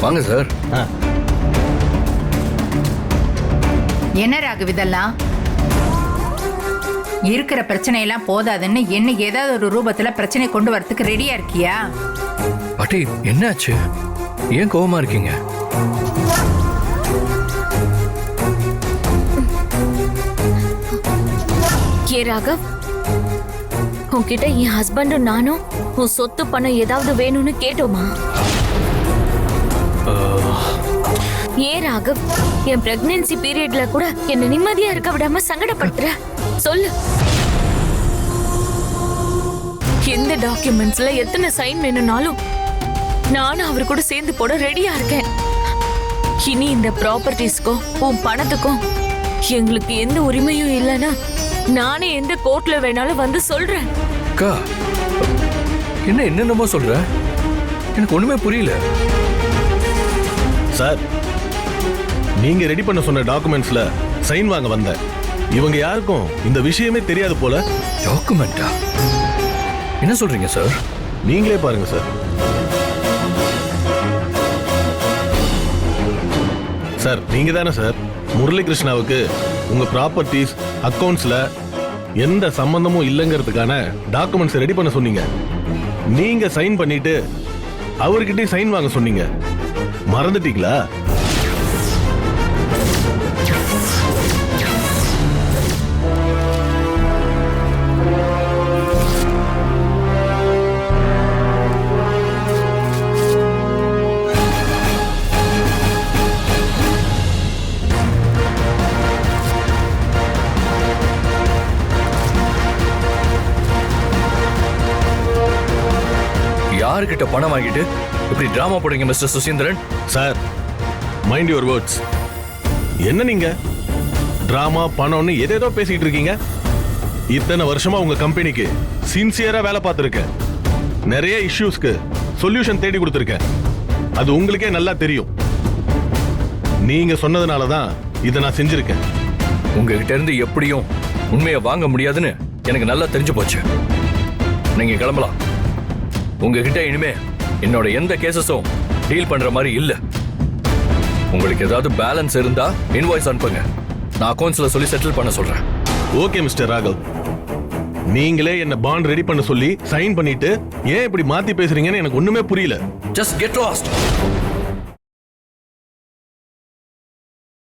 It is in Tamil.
வாங்க சார். என்ன ராகவ் இதெல்லாம்? இருக்கிற பிரச்சனை எல்லாம் போதாதுன்னு என்ன ஏதாவது ஒரு ரூபத்துல பிரச்சனை கொண்டு வரதுக்கு ரெடியா இருக்கியா? பாட்டி என்னாச்சு? ஏன் கோவமா இருக்கீங்க? ஏ ராகவ், உன்கிட்ட என் ஹஸ்பண்டும் நானும் உன் சொத்து பணம் ஏதாவது வேணும்னு கேட்டோமா? ஏன் ராகவ், என் பிரெக்னன்சி பீரியட்ல கூட என்ன நிம்மதியா இருக்க விடாம சங்கடப்படுத்துற? சொல்லு. எந்த டாக்குமெண்ட்ஸ்ல எத்தனை சைன் வேணும்னாலும் நானும் அவர் கூட சேர்ந்து போட ரெடியா இருக்கேன். இனி இந்த ப்ராப்பர்ட்டிஸ்க்கும் உன் பணத்துக்கும் எங்களுக்கு எந்த உரிமையும் இல்லைன்னா நானே எந்த கோர்ட்ல வேணாலும் வந்து சொல்றேன். அக்கா, என்ன என்னென்னமோ சொல்ற? எனக்கு ஒண்ணுமே புரியல. சார், நீங்க ரெடி பண்ண சொன்ன டாக்குமெண்ட்ஸ்ல சைன் வாங்க வந்த இவங்க யாருக்கும் இந்த விஷயமே தெரியாது போல. டாக்குமெண்டா? என்ன சொல்றீங்க சார்? நீங்களே பாருங்க சார். சார், நீங்க தானே சார் முரளிகிருஷ்ணாவுக்கு உங்க ப்ராப்பர்ட்டிஸ் அக்கவுண்ட்ஸ்ல எந்த சம்பந்தமும் இல்லைங்கிறதுக்கான டாக்குமெண்ட்ஸ் ரெடி பண்ண சொன்னீங்க. நீங்க சைன் பண்ணிட்டு அவர்கிட்ட சைன் வாங்க சொன்னீங்க. மறந்துட்டீங்களா? யாருக்கிட்ட பணம் வாங்கிட்டு இப்படி டிராமா போடுங்க mister Suseenthiran? Sir, mind your words. என்ன நீங்க டிராமா பணம்னு எதேதோ பேசிட்டு இருக்கீங்க? இத்தனை வருஷமா உங்க கம்பெனிக்கு சின்சியரா வேலை பார்த்திருக்கேன். நிறைய இஷ்யூஸ்க்கு சொல்யூஷன் தேடி கொடுத்திருக்கேன். அது உங்களுக்கே நல்லா தெரியும். நீங்க சொன்னதுனால தான் இதை நான் செஞ்சிருக்கேன். உங்ககிட்ட இருந்து எப்படியும் உண்மையை வாங்க முடியாதுன்னு எனக்கு நல்லா தெரிஞ்சு போச்சு. நீங்க கிளம்பலாம். உங்ககிட்ட இனிமே என்னோட எந்த கேசஸும் டீல் பண்ற மாதிரி இல்ல. உங்களுக்கு ஏதாவது பேலன்ஸ் இருந்தா இன்வாய்ஸ் அனுப்புங்க. நான் அக்கவுண்ட்ஸ்ல சொல்லி செட்டில் பண்ண சொல்றேன். ஓகே மிஸ்டர் ராகவ், நீங்களே என்ன பாண்ட் ரெடி பண்ண சொல்லி சைன் பண்ணிட்டு ஏன் இப்படி மாத்தி பேசுறீங்கன்னு எனக்கு ஒண்ணுமே புரியல. Just get lost.